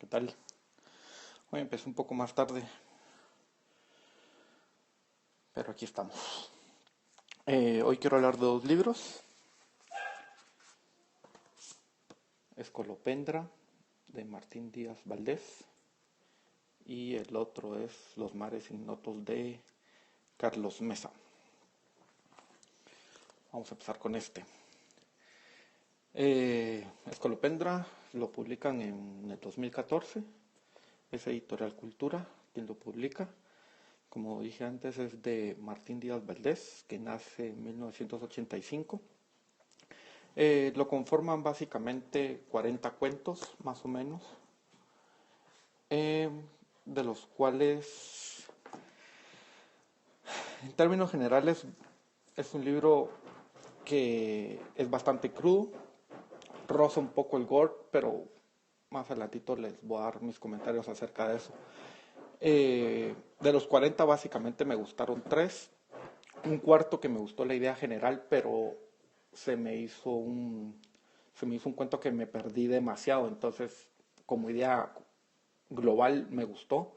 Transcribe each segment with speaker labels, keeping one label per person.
Speaker 1: ¿Qué tal? Hoy empecé un poco más tarde, pero aquí estamos. Hoy quiero hablar de dos libros. Escolopendra, de Martín Díaz Valdés, y el otro es Los mares ignotos, de Carlos Mesa. Vamos a empezar con este. Escolopendra lo publican en el 2014. Es Editorial Cultura quien lo publica. Como dije antes, es de Martín Díaz Valdés, que nace en 1985. Lo conforman básicamente 40 cuentos, más o menos, eh, de los cuales, en términos generales, es un libro que es bastante crudo, roza un poco el gore, pero más adelantito les voy a dar mis comentarios acerca de eso. De los 40 básicamente me gustaron 3. Un cuarto que me gustó la idea general, pero se me hizo un, se me hizo un cuento que me perdí demasiado. Entonces, como idea global me gustó,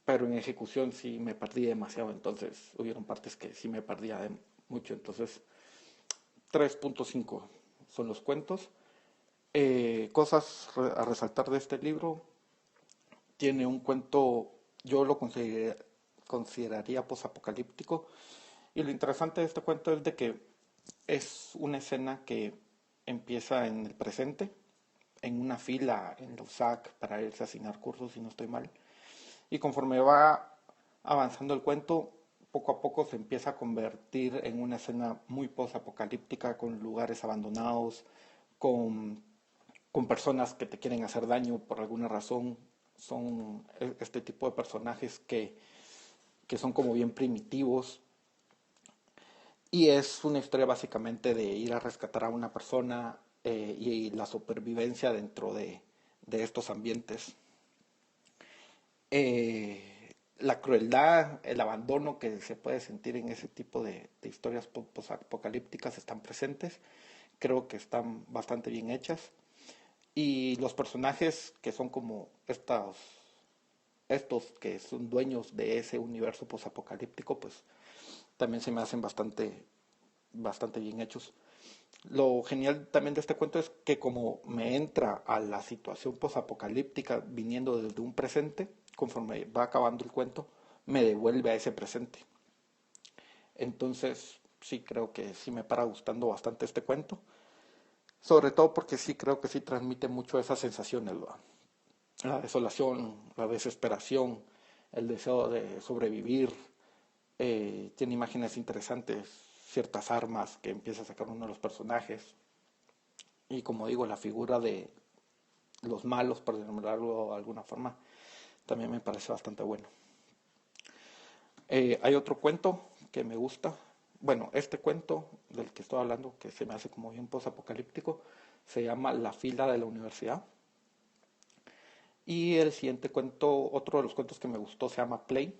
Speaker 1: pero en ejecución sí me perdí demasiado. Entonces, hubieron partes que sí me perdía mucho. Entonces, 3.5 son los cuentos. Cosas a resaltar de este libro. Tiene un cuento, yo lo consideraría posapocalíptico. Y lo interesante de este cuento es de que es una escena que empieza en el presente, en una fila en la USAC para irse a asignar cursos, si no estoy mal. Y conforme va avanzando el cuento, poco a poco se empieza a convertir en una escena muy posapocalíptica, con lugares abandonados, con, con personas que te quieren hacer daño por alguna razón. Son este tipo de personajes que son como bien primitivos, y es una historia básicamente de ir a rescatar a una persona, y la supervivencia dentro de estos ambientes. La crueldad, el abandono que se puede sentir en ese tipo de historias apocalípticas están presentes. Creo que están bastante bien hechas. Y los personajes que son como estos que son dueños de ese universo posapocalíptico, pues también se me hacen bastante bien hechos. Lo genial también de este cuento es que como me entra a la situación posapocalíptica viniendo desde un presente, conforme va acabando el cuento, me devuelve a ese presente. Entonces, sí creo que sí me para gustando bastante este cuento. Sobre todo porque sí creo que sí transmite mucho esas sensaciones, ¿no? La desolación, la desesperación, el deseo de sobrevivir. Tiene imágenes interesantes, ciertas armas que empieza a sacar uno de los personajes. Y como digo, la figura de los malos, por nombrarlo de alguna forma, también me parece bastante bueno. Hay otro cuento que me gusta. Bueno, este cuento del que estoy hablando, que se me hace como bien posapocalíptico, se llama La fila de la universidad. Y el siguiente cuento, otro de los cuentos que me gustó, se llama Play.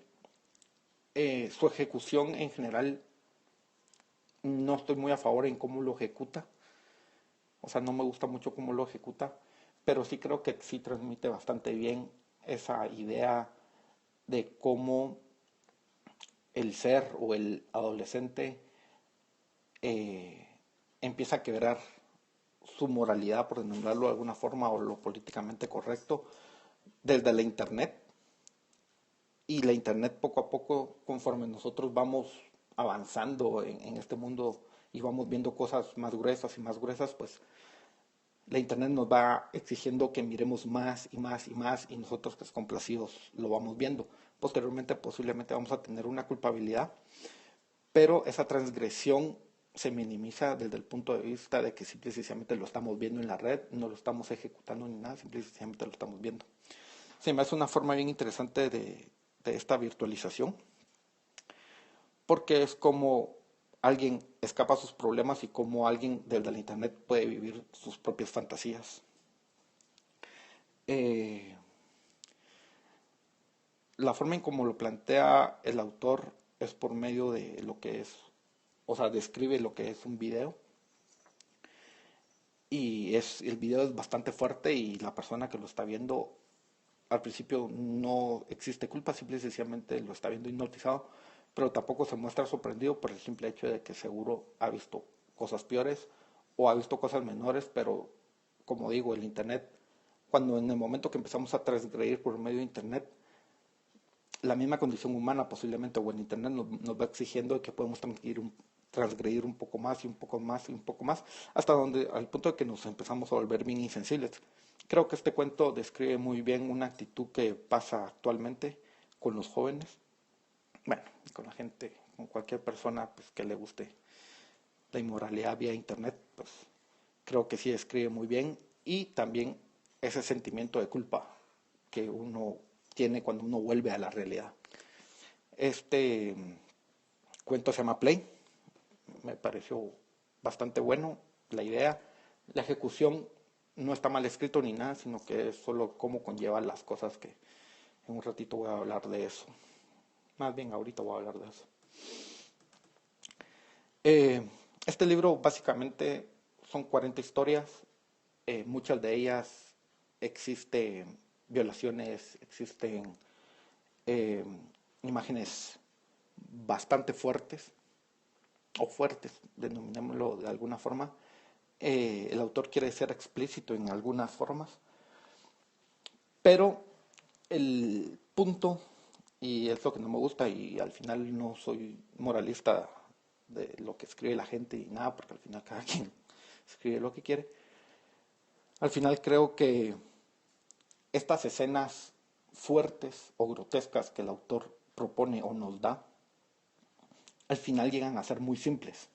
Speaker 1: Su ejecución en general no estoy muy a favor en cómo lo ejecuta. O sea, no me gusta mucho cómo lo ejecuta, pero sí creo que sí transmite bastante bien esa idea de cómo el ser o el adolescente eh, empieza a quebrar su moralidad, por nombrarlo de alguna forma, o lo políticamente correcto, desde la internet. Y la internet poco a poco, conforme nosotros vamos avanzando en este mundo y vamos viendo cosas más gruesas, pues la internet nos va exigiendo que miremos más y más y más, y nosotros pues complacidos lo vamos viendo. Posteriormente posiblemente vamos a tener una culpabilidad, pero esa transgresión se minimiza desde el punto de vista de que simple y sencillamente lo estamos viendo en la red, no lo estamos ejecutando ni nada, simple y sencillamente lo estamos viendo. Se me hace una forma bien interesante de esta virtualización, porque es como alguien escapa a sus problemas y como alguien desde la internet puede vivir sus propias fantasías. Eh, la forma en cómo lo plantea el autor es por medio de lo que es, o sea, describe lo que es un video, y el video es bastante fuerte, y la persona que lo está viendo al principio no existe culpa, simple y sencillamente lo está viendo hipnotizado, pero tampoco se muestra sorprendido por el simple hecho de que seguro ha visto cosas peores o ha visto cosas menores, pero como digo, el Internet, cuando en el momento que empezamos a transgredir por medio de Internet, la misma condición humana posiblemente o el Internet nos va exigiendo que podemos transgredir un poco más y un poco más y un poco más, hasta donde al punto de que nos empezamos a volver bien insensibles. Creo que este cuento describe muy bien una actitud que pasa actualmente con los jóvenes, bueno, con la gente, con cualquier persona pues, que le guste la inmoralidad vía Internet, pues creo que sí describe muy bien y también ese sentimiento de culpa que uno tiene cuando uno vuelve a la realidad. Este cuento se llama Play, me pareció bastante bueno la idea, la ejecución no está mal escrito ni nada, sino que es solo cómo conlleva las cosas que en un ratito voy a hablar de eso. Más bien ahorita voy a hablar de eso. Este libro básicamente son 40 historias, muchas de ellas existen violaciones, existen eh, imágenes bastante fuertes, o fuertes, denominémoslo de alguna forma. El autor quiere ser explícito en algunas formas, pero el punto, y es lo que no me gusta, y al final no soy moralista de lo que escribe la gente y nada, porque al final cada quien escribe lo que quiere. Al final creo que estas escenas fuertes o grotescas que el autor propone o nos da, al final llegan a ser muy simples.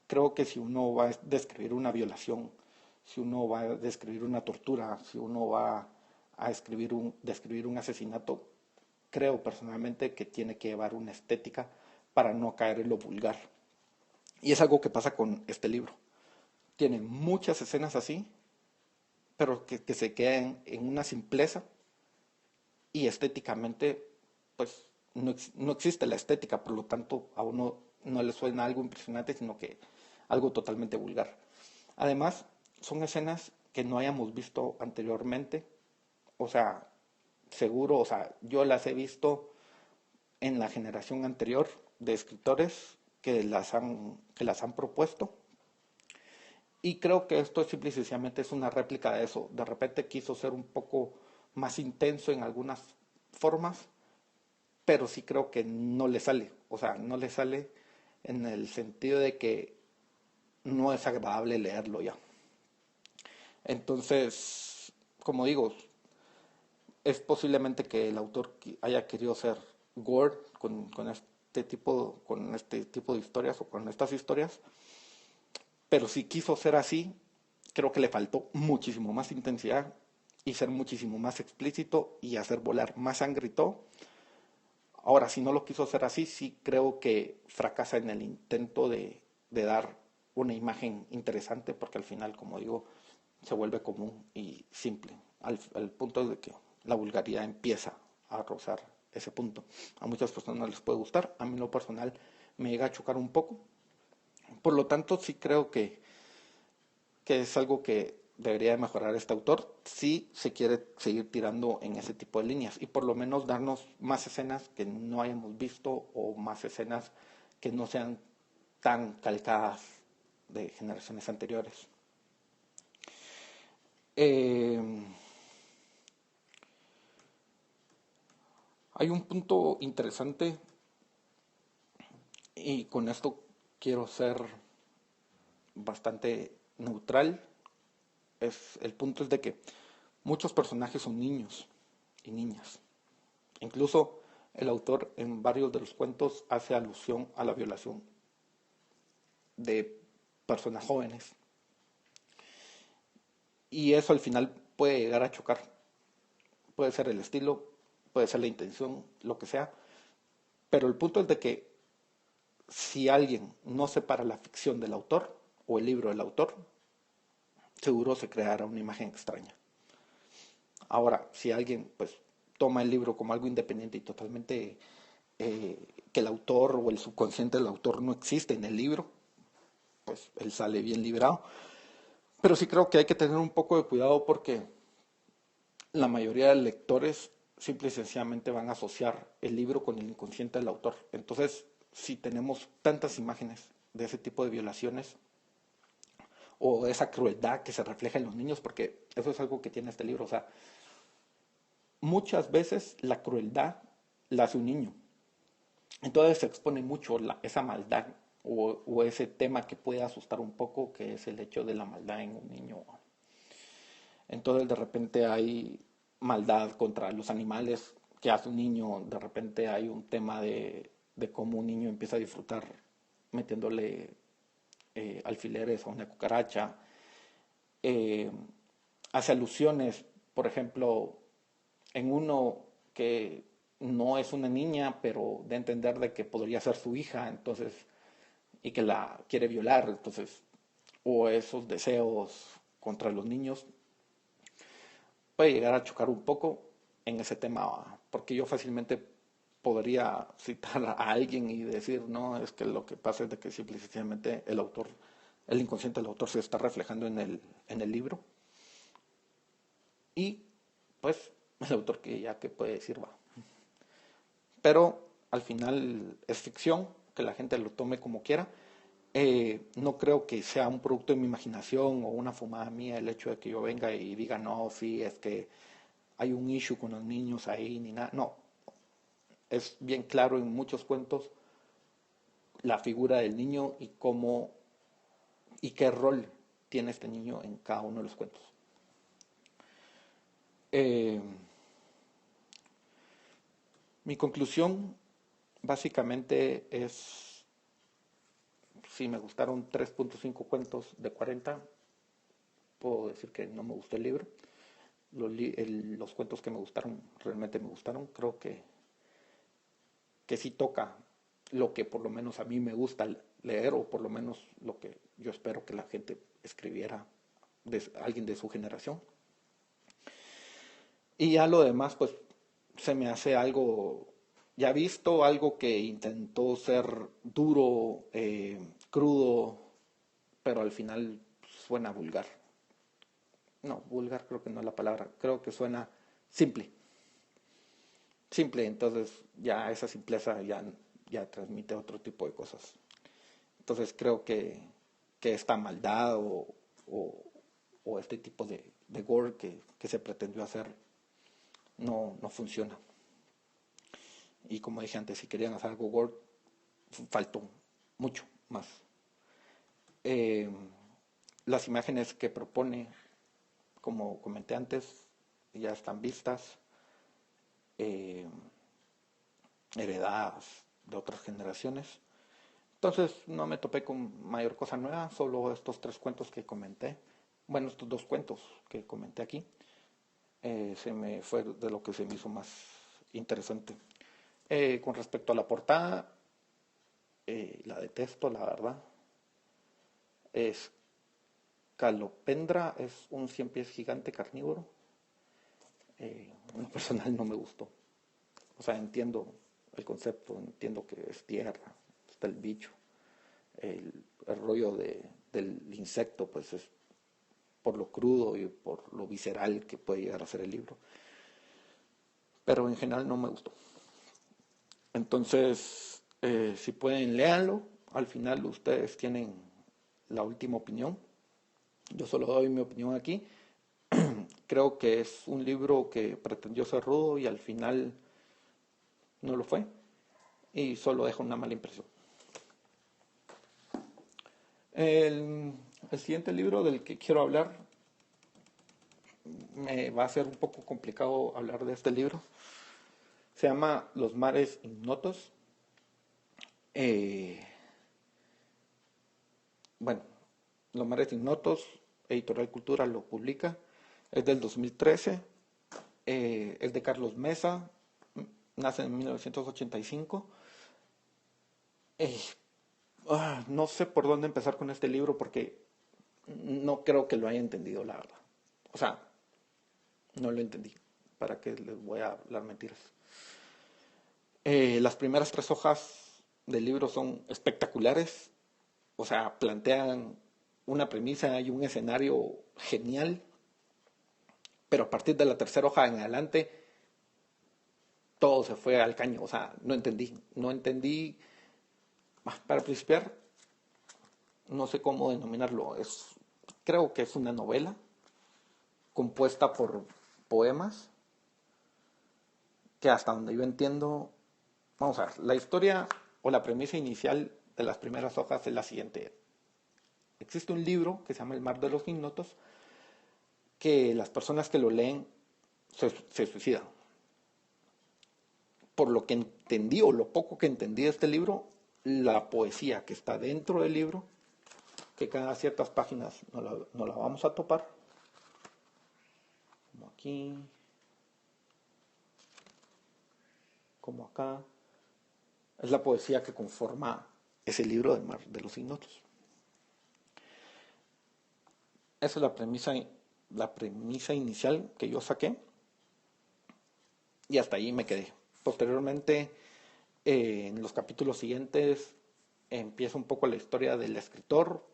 Speaker 1: Creo que si uno va a describir una violación, si uno va a describir una tortura, si uno va a describir un asesinato, creo personalmente que tiene que llevar una estética para no caer en lo vulgar. Y es algo que pasa con este libro. Tiene muchas escenas así, pero que se quedan en una simpleza y estéticamente, pues no existe la estética, por lo tanto a uno no le suena algo impresionante, sino que algo totalmente vulgar. Además, son escenas que no hayamos visto anteriormente, o sea, seguro, o sea, yo las he visto en la generación anterior de escritores que las han propuesto. Y creo que esto simple y sencillamente es una réplica de eso. De repente quiso ser un poco más intenso en algunas formas, pero sí creo que no le sale. O sea, no le sale en el sentido de que no es agradable leerlo ya. Entonces, como digo, es posiblemente que el autor haya querido ser gore con este tipo de historias o con estas historias, pero si quiso ser así, creo que le faltó muchísimo más intensidad y ser muchísimo más explícito y hacer volar más sangre y todo. Ahora, si no lo quiso hacer así, sí creo que fracasa en el intento de dar una imagen interesante, porque al final, como digo, se vuelve común y simple, al punto de que la vulgaridad empieza a rozar ese punto. A muchas personas les puede gustar, a mí en lo personal me llega a chocar un poco. Por lo tanto, sí creo que es algo que debería mejorar este autor si se quiere seguir tirando en ese tipo de líneas y por lo menos darnos más escenas que no hayamos visto o más escenas que no sean tan calcadas de generaciones anteriores. Hay un punto interesante y con esto quiero ser bastante neutral. El punto es de que muchos personajes son niños y niñas. Incluso el autor en varios de los cuentos hace alusión a la violación de personas jóvenes. Y eso al final puede llegar a chocar. Puede ser el estilo, puede ser la intención, lo que sea. Pero el punto es de que si alguien no separa la ficción del autor o el libro del autor, seguro se creará una imagen extraña. Ahora, si alguien pues toma el libro como algo independiente y totalmente que el autor o el subconsciente del autor no existe en el libro, pues él sale bien librado. Pero sí creo que hay que tener un poco de cuidado porque la mayoría de lectores simple y sencillamente van a asociar el libro con el inconsciente del autor. Entonces, si tenemos tantas imágenes de ese tipo de violaciones o esa crueldad que se refleja en los niños, porque eso es algo que tiene este libro, o sea, muchas veces la crueldad la hace un niño. Entonces se expone mucho esa maldad o ese tema que puede asustar un poco, que es el hecho de la maldad en un niño. Entonces de repente hay maldad contra los animales que hace un niño, de repente hay un tema de cómo un niño empieza a disfrutar metiéndole alfileres a una cucaracha, eh, hace alusiones, por ejemplo, en uno que no es una niña, pero de entender de que podría ser su hija, entonces, y que la quiere violar, entonces, o esos deseos contra los niños, puede llegar a chocar un poco en ese tema, porque yo fácilmente podría citar a alguien y decir, no, es que lo que pasa es de que simplemente el autor, el inconsciente del autor se está reflejando en el libro, y pues el autor que ya que puede decir va. Pero al final es ficción, que la gente lo tome como quiera. No creo que sea un producto de mi imaginación o una fumada mía el hecho de que yo venga y diga, no, sí, es que hay un issue con los niños ahí, ni nada. No, es bien claro en muchos cuentos la figura del niño y cómo y qué rol tiene este niño en cada uno de los cuentos. Eh, Mi conclusión básicamente es, si me gustaron 3.5 cuentos de 40, puedo decir que no me gustó el libro. Los cuentos que me gustaron, realmente me gustaron. Creo que sí toca lo que por lo menos a mí me gusta leer, o por lo menos lo que yo espero que la gente escribiera, alguien de su generación. Y ya lo demás, pues se me hace algo ya visto, algo que intentó ser duro, crudo, pero al final suena vulgar. No, vulgar creo que no es la palabra, creo que suena simple. Simple, entonces ya esa simpleza ya transmite otro tipo de cosas. Entonces creo que esta maldad o, o este tipo de gore que se pretendió hacer no funciona. Y como dije antes, si querían hacer algo gore, faltó mucho más. Eh, las imágenes que propone, como comenté antes, ya están vistas, eh, heredadas de otras generaciones. Entonces no me topé con mayor cosa nueva, solo estos tres cuentos que comenté. Bueno, estos dos cuentos que comenté aquí, se me fue de lo que se me hizo más interesante. Con respecto a la portada, la detesto, la verdad. Es Calopendra, es un 100 pies gigante carnívoro. En lo personal no me gustó. O sea, entiendo el concepto, entiendo que es tierra, está el bicho. El rollo del insecto, pues es por lo crudo y por lo visceral que puede llegar a ser el libro. Pero en general no me gustó. Entonces, si pueden, léanlo. Al final ustedes tienen la última opinión. Yo solo doy mi opinión aquí. Creo que es un libro que pretendió ser rudo y al final no lo fue. Y solo deja una mala impresión. El siguiente libro del que quiero hablar, me va a ser un poco complicado hablar de este libro. Se llama Los mares ignotos. Eh, bueno, Los mares ignotos, Editorial Cultura lo publica. Es del 2013. Es de Carlos Mesa. Nace en 1985. No sé por dónde empezar con este libro porque no creo que lo haya entendido, la verdad. O sea, no lo entendí. ¿Para qué les voy a hablar mentiras? Las primeras tres hojas del libro son espectaculares. O sea, plantean una premisa y un escenario genial. pero a partir de la tercera hoja en adelante, todo se fue al caño. O sea, no entendí. Para principiar, no sé cómo denominarlo. Creo que es una novela compuesta por poemas que hasta donde yo entiendo, vamos a ver, la historia o la premisa inicial de las primeras hojas es la siguiente. Existe un libro que se llama El mar de los ignotos, que las personas que lo leen se suicidan. Por lo que entendí, o lo poco que entendí de este libro, la poesía que está dentro del libro, que cada ciertas páginas no la vamos a topar, como aquí, como acá, es la poesía que conforma ese libro del mar de los ignotos. Esa es la premisa inicial que yo saqué y hasta ahí me quedé. Posteriormente, en los capítulos siguientes, empieza un poco la historia del escritor,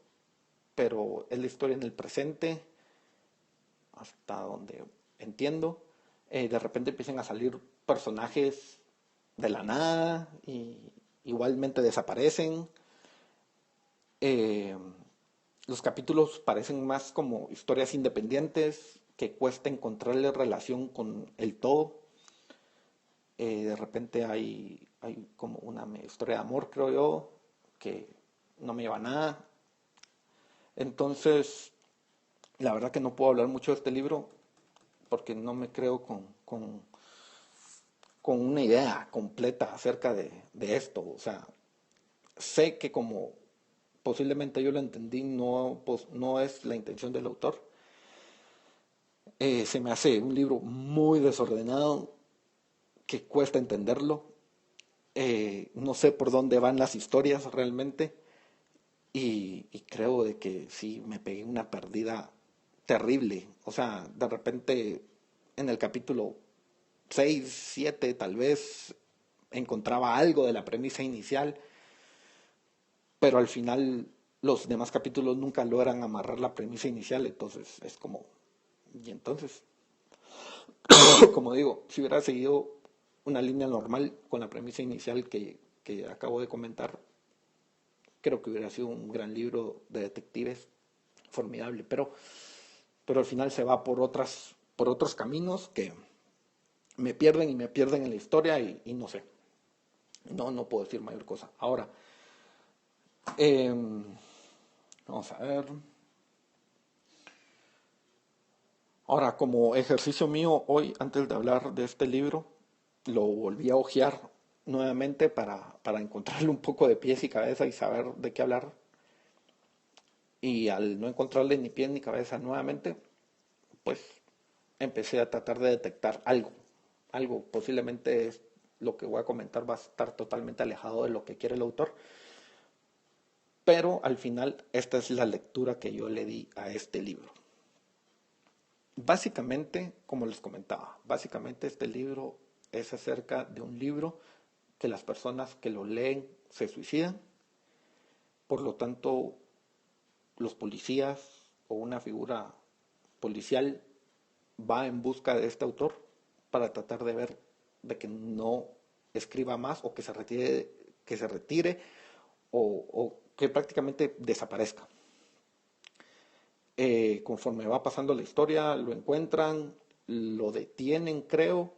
Speaker 1: pero es la historia en el presente, hasta donde entiendo. De repente empiezan a salir personajes de la nada y igualmente desaparecen. Los capítulos parecen más como historias independientes que cuesta encontrarle relación con el todo. De repente hay como una historia de amor, creo yo, que no me lleva a nada. Entonces, la verdad que no puedo hablar mucho de este libro porque no me creo con una idea completa acerca de esto. O sea, sé que como posiblemente yo lo entendí, no es la intención del autor. Se me hace un libro muy desordenado, que cuesta entenderlo. No sé por dónde van las historias realmente. Y creo de que sí, me pegué una perdida terrible. O sea, de repente en el capítulo 6 7 tal vez encontraba algo de la premisa inicial, pero al final los demás capítulos nunca logran amarrar la premisa inicial, entonces es como, y entonces, como digo, si hubiera seguido una línea normal con la premisa inicial que acabo de comentar, creo que hubiera sido un gran libro de detectives formidable, pero al final se va por otros caminos que me pierden y me pierden en la historia y no sé, no puedo decir mayor cosa. Ahora, eh, vamos a ver. Ahora, como ejercicio mío hoy, antes de hablar de este libro, lo volví a hojear nuevamente para encontrarle un poco de pies y cabeza y saber de qué hablar. Y al no encontrarle ni pies ni cabeza nuevamente, pues empecé a tratar de detectar algo. Algo, posiblemente es lo que voy a comentar va a estar totalmente alejado de lo que quiere el autor, pero al final esta es la lectura que yo le di a este libro. Básicamente, como les comentaba, básicamente este libro es acerca de un libro que las personas que lo leen se suicidan. Por lo tanto, los policías o una figura policial va en busca de este autor para tratar de ver de que no escriba más o que se retire o que prácticamente desaparezca. Conforme va pasando la historia, lo encuentran, lo detienen, creo,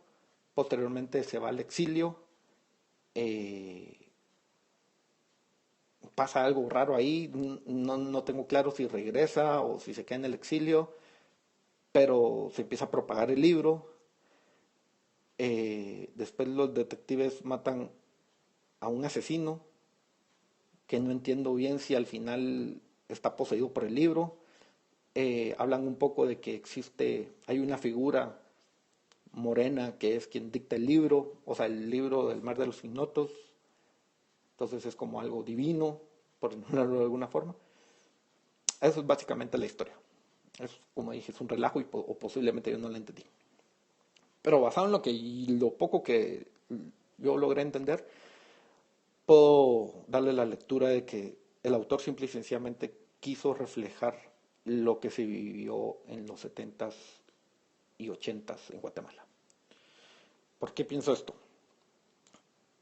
Speaker 1: posteriormente se va al exilio, eh, pasa algo raro ahí, no tengo claro si regresa o si se queda en el exilio, pero se empieza a propagar el libro. Después los detectives matan a un asesino que no entiendo bien si al final está poseído por el libro. Hablan un poco de que hay una figura morena que es quien dicta el libro, o sea, el libro del mar de los ignotos. Entonces es como algo divino, por decirlo de alguna forma. Eso es básicamente la historia. Es, como dije, es un relajo o posiblemente yo no la entendí. Pero basado en lo poco que yo logré entender, puedo darle la lectura de que el autor simple y sencillamente quiso reflejar lo que se vivió en los 70s y 80s en Guatemala. ¿Por qué pienso esto?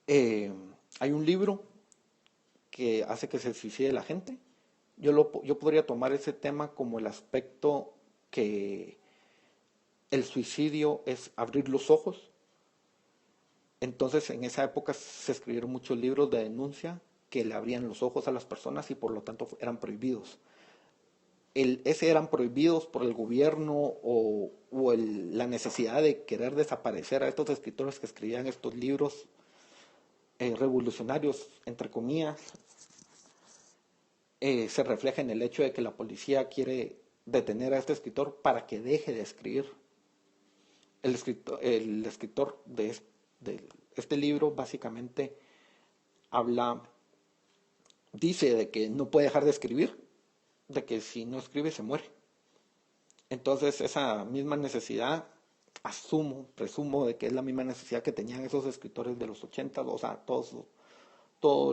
Speaker 1: Hay un libro que hace que se suicide la gente. Yo podría tomar ese tema como el aspecto que el suicidio es abrir los ojos. Entonces en esa época se escribieron muchos libros de denuncia que le abrían los ojos a las personas y por lo tanto eran prohibidos. Ese eran prohibidos por el gobierno o la necesidad de querer desaparecer a estos escritores que escribían estos libros revolucionarios, entre comillas, se refleja en el hecho de que la policía quiere detener a este escritor para que deje de escribir. El escritor de este libro básicamente dice de que no puede dejar de escribir, de que si no escribe se muere. Entonces esa misma necesidad, presumo de que es la misma necesidad que tenían esos escritores de los 80, o sea, todos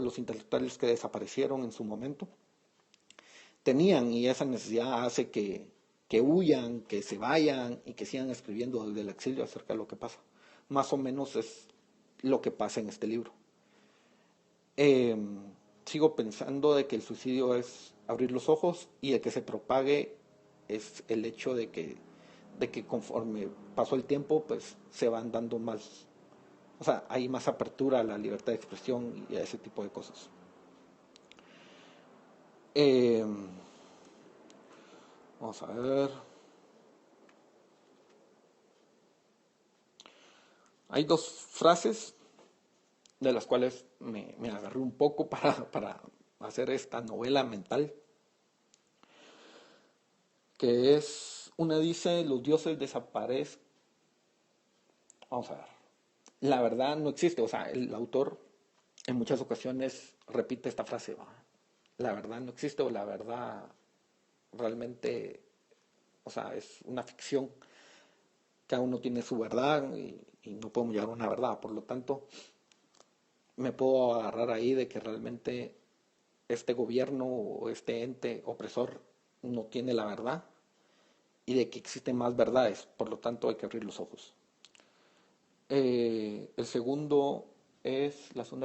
Speaker 1: los intelectuales que desaparecieron en su momento, tenían, y esa necesidad hace que huyan, que se vayan y que sigan escribiendo desde el exilio acerca de lo que pasa. Más o menos es lo que pasa en este libro. Sigo pensando de que el suicidio es abrir los ojos y el que se propague es el hecho de que conforme pasó el tiempo, pues se van dando más, o sea, hay más apertura a la libertad de expresión y a ese tipo de cosas. Vamos a ver. Hay dos frases de las cuales me agarré un poco para hacer esta novela mental, que es, una dice, los dioses desaparecen. Vamos a ver. La verdad no existe, o sea, el autor en muchas ocasiones repite esta frase, ¿va? La verdad no existe o la verdad realmente, o sea, es una ficción. Cada uno tiene su verdad y no podemos llegar a una verdad. Por lo tanto, me puedo agarrar ahí de que realmente este gobierno o este ente opresor no tiene la verdad y de que existen más verdades. Por lo tanto, hay que abrir los ojos. La segunda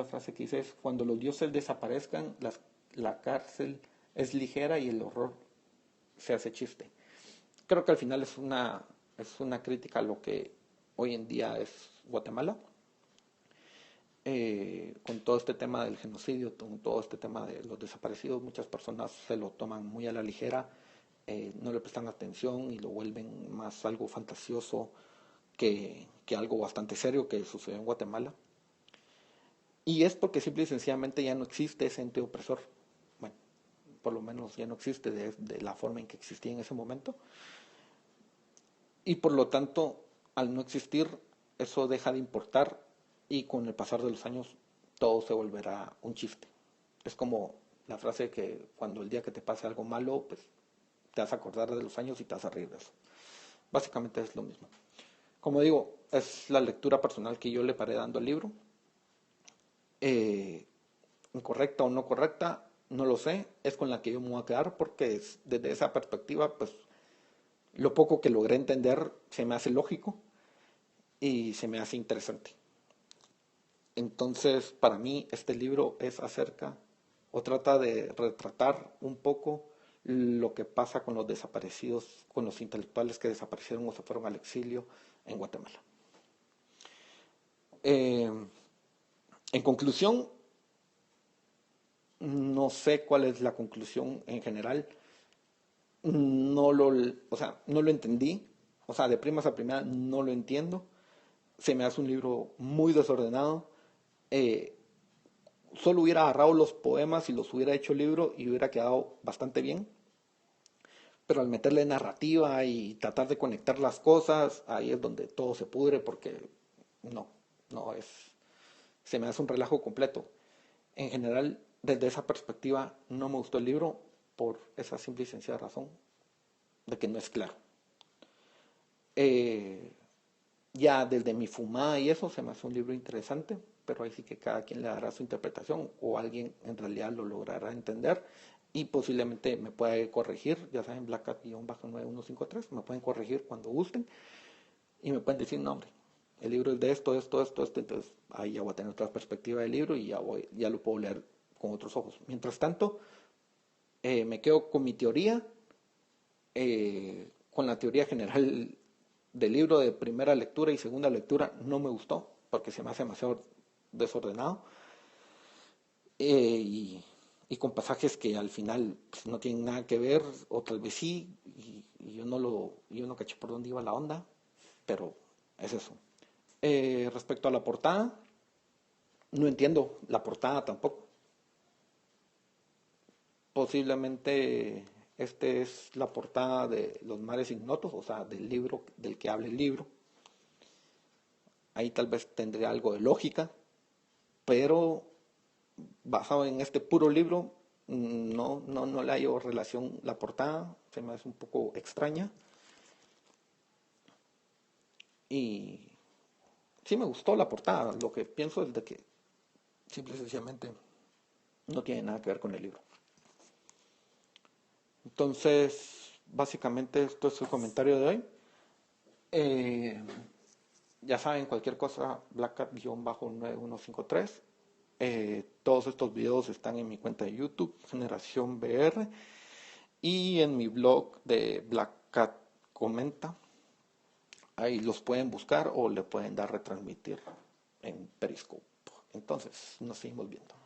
Speaker 1: frase que dice es, cuando los dioses desaparezcan, la cárcel es ligera y el horror se hace chiste. Creo que al final es una crítica a lo que hoy en día es Guatemala, con todo este tema del genocidio, con todo este tema de los desaparecidos. Muchas personas se lo toman muy a la ligera, no le prestan atención y lo vuelven más algo fantasioso que algo bastante serio que sucedió en Guatemala. Y es porque simple y sencillamente ya no existe ese ente opresor. Bueno, por lo menos ya no existe de la forma en que existía en ese momento. Y por lo tanto, al no existir, eso deja de importar y con el pasar de los años todo se volverá un chiste. Es como la frase que cuando el día que te pase algo malo, pues te vas a acordar de los años y te vas a reír de eso. Básicamente es lo mismo. Como digo, es la lectura personal que yo le paré dando al libro. Incorrecta o no correcta, no lo sé. Es con la que yo me voy a quedar porque desde esa perspectiva, pues lo poco que logré entender se me hace lógico y se me hace interesante. Entonces, para mí, este libro es acerca o trata de retratar un poco lo que pasa con los desaparecidos, con los intelectuales que desaparecieron o se fueron al exilio en Guatemala. En conclusión, no sé cuál es la conclusión en general. No lo entendí. O sea, de primas a primera no lo entiendo. Se me hace un libro muy desordenado. Solo hubiera agarrado los poemas y los hubiera hecho libro y hubiera quedado bastante bien. Pero al meterle narrativa y tratar de conectar las cosas, ahí es donde todo se pudre porque se me hace un relajo completo. En general, desde esa perspectiva, no me gustó el libro por esa simple y sencilla razón de que no es claro. Ya desde mi fumada y eso se me hace un libro interesante, pero ahí sí que cada quien le dará su interpretación o alguien en realidad lo logrará entender y posiblemente me pueda corregir, ya saben, Blackcat-9153, me pueden corregir cuando gusten. y me pueden decir, no, hombre, el libro es de esto, esto, esto, esto, entonces ahí ya voy a tener otra perspectiva del libro y ya lo puedo leer con otros ojos. Mientras tanto, me quedo con mi teoría, con la teoría general del libro de primera lectura y segunda lectura no me gustó porque se me hace demasiado desordenado, y con pasajes que al final pues, no tienen nada que ver, o tal vez sí, y yo no caché por dónde iba la onda, pero es eso. Respecto a la portada, no entiendo la portada tampoco. Posiblemente este es la portada de Los mares ignotos, o sea, del libro del que habla el libro. Ahí tal vez tendría algo de lógica, pero basado en este puro libro, no le hallo relación la portada, se me hace un poco extraña. Y sí me gustó la portada, lo que pienso es de que simple y sencillamente no tiene nada que ver con el libro. Entonces, básicamente esto es el comentario de hoy. Eh, ya saben, cualquier cosa, blackcat-9153. Todos estos videos están en mi cuenta de YouTube, Generación BR, y en mi blog de Black Cat Comenta. Ahí los pueden buscar o le pueden dar retransmitir en Periscope. Entonces, nos seguimos viendo.